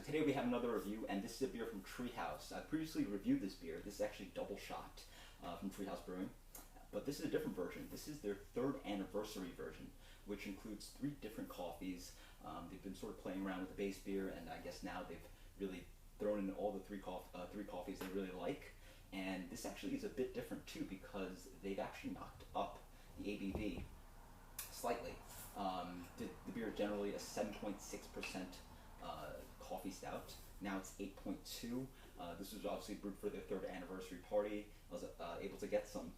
Today we have another review, and this is a beer from Treehouse. I previously reviewed this beer. This is actually double shot from Treehouse Brewing, but this is a different version. This is their third anniversary version, which includes 3 different coffees. They've been sort of playing around with the base beer, and I guess now they've really thrown in all the three coffees they really like. And this actually is a bit different too, because they've actually knocked up the ABV slightly. The beer is generally a 7.6% coffee stout. Now it's 8.2. This was obviously brewed for their 3rd anniversary party. I was able to get some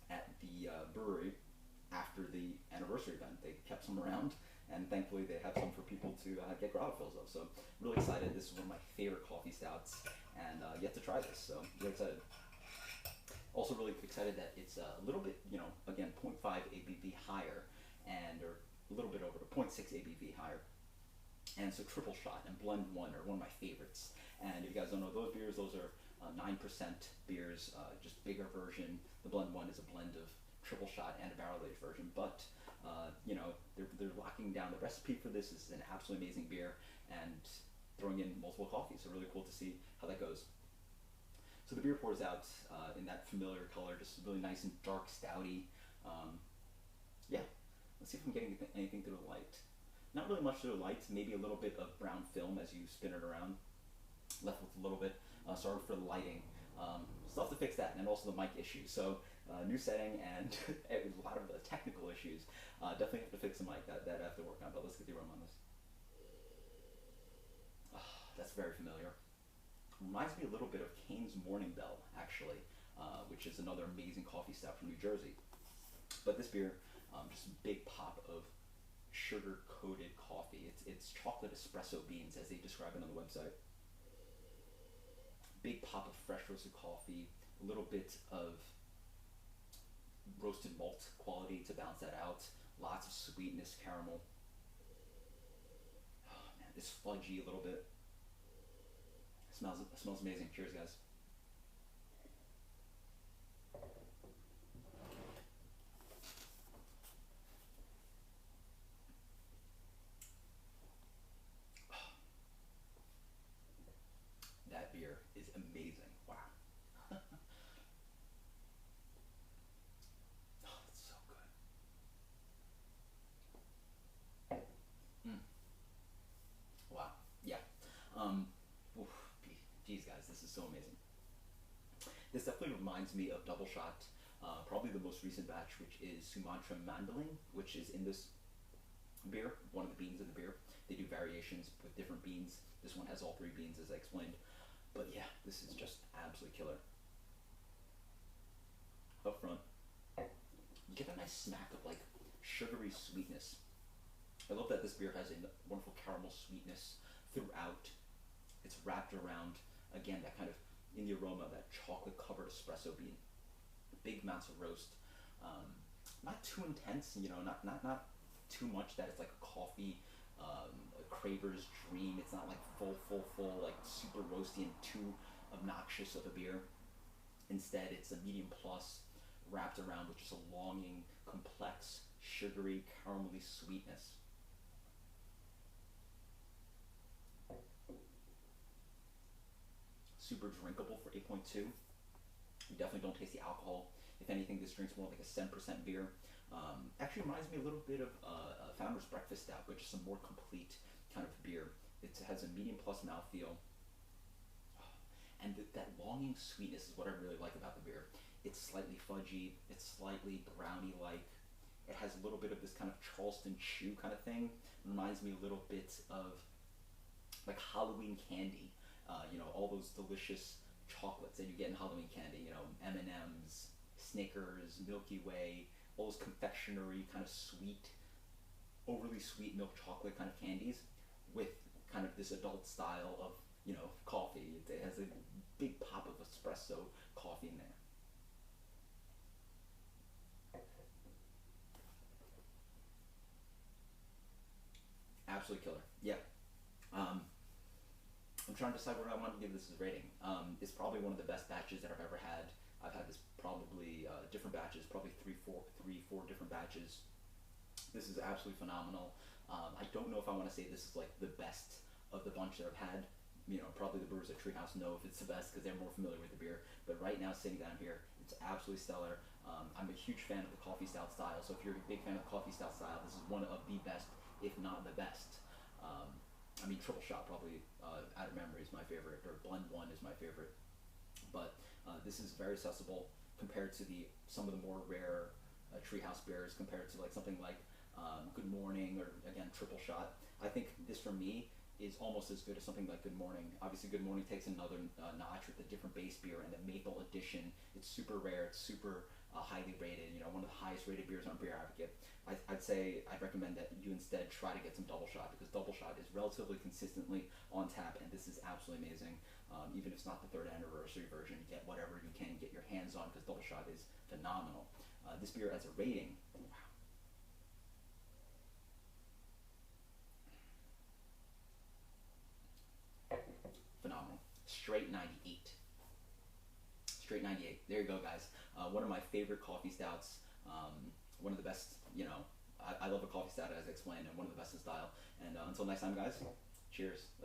at the brewery after the anniversary event. They kept some around, and thankfully they have some for people to get growler fills of. So really excited. This is one of my favorite coffee stouts, and yet to try this. So really excited. Also really excited that it's a little bit, again, 0.5 ABV higher, and or a little bit over 0.6 ABV higher. And so triple shot and blend 1 are one of my favorites. And if you guys don't know those beers, those are 9% beers, just bigger version. The blend 1 is a blend of triple shot and a barrel aged version. But they're locking down the recipe for this. This is an absolutely amazing beer, and throwing in multiple coffees. So really cool to see how that goes. So the beer pours out in that familiar color, just really nice and dark, stouty. Yeah, let's see if I'm getting anything through the light. Not really much through the light, maybe a little bit of brown film as you spin it around. Left with a little bit. Sorry for the lighting. Still have to fix that, and also the mic issues. So new setting and a lot of technical issues. Definitely have to fix the mic. That I have to work on, but let's get the aroma on this. That's very familiar. Reminds me a little bit of Cane's Morning Bell, actually, which is another amazing coffee stout from New Jersey. But this beer, just a big pop of sugar-coated coffee. It's chocolate espresso beans, as they describe it on the website. Big pop of fresh roasted coffee, a little bit of roasted malt quality to balance that out. Lots of sweetness, caramel. Oh man, it's fudgy a little bit. It smells amazing. Cheers, guys. That beer is amazing. Wow. Oh, it's so good. Wow. Yeah. Oof, geez, guys, this is so amazing. This definitely reminds me of Double Shot, probably the most recent batch, which is Sumatra Mandling, which is in this beer, one of the beans in the beer. They do variations with different beans. This one has all 3 beans, as I explained. But yeah, this is just absolutely killer. Up front, you get a nice smack of like sugary sweetness. I love that this beer has a wonderful caramel sweetness throughout. It's wrapped around, again, that kind of, in the aroma, that chocolate covered espresso bean. Big amounts of roast. Not too intense, not too much that it's like a coffee, a craver's dream. It's not like full, like super roasty and too obnoxious of a beer. Instead, it's a medium plus wrapped around with just a longing, complex, sugary, caramelly sweetness. Super drinkable for 8.2. You definitely don't taste the alcohol. If anything, this drink's more like a 7% beer. Actually reminds me a little bit of Founder's Breakfast Stout, which is some more complete kind of beer. It has a medium plus mouthfeel. And that longing sweetness is what I really like about the beer. It's slightly fudgy, it's slightly brownie-like. It has a little bit of this kind of Charleston chew kind of thing. It reminds me a little bit of like Halloween candy. All those delicious chocolates that you get in Halloween candy, M&M's, Snickers, Milky Way, all those confectionery kind of sweet, overly sweet milk chocolate kind of candies with kind of this adult style of, coffee. It has a big pop of espresso coffee in there. Absolutely killer. Yeah. I'm trying to decide what I want to give this as a rating. It's probably one of the best batches that I've ever had. I've had this probably different batches, probably three, four different batches. This is absolutely phenomenal. I don't know if I want to say this is like the best of the bunch that I've had, probably the brewers at Treehouse know if it's the best because they're more familiar with the beer. But right now, sitting down here, it's absolutely stellar. I'm a huge fan of the coffee stout style. So if you're a big fan of the coffee stout style, this is one of the best, if not the best. Triple shot probably out of memory is my favorite, or blend one is my favorite. But this is very accessible compared to some of the more rare Treehouse beers, compared to like something like Good Morning, or again Triple Shot. I think this for me is almost as good as something like Good Morning. Obviously, Good Morning takes another notch with the different base beer and the maple addition. It's super rare. It's super highly rated. One of the highest rated beers on Beer Advocate. I'd recommend that you instead try to get some Double Shot, because Double Shot is relatively consistently on tap, and this is absolutely amazing. Even if it's not the third anniversary version, you get whatever you can get your hands on, because Double Shot is phenomenal. This beer as a rating, wow. Phenomenal. Straight 98. Straight 98. There you go, guys. One of my favorite coffee stouts. One of the best, I love a coffee stout, as I explained, and one of the best in style. And until next time, guys, cheers.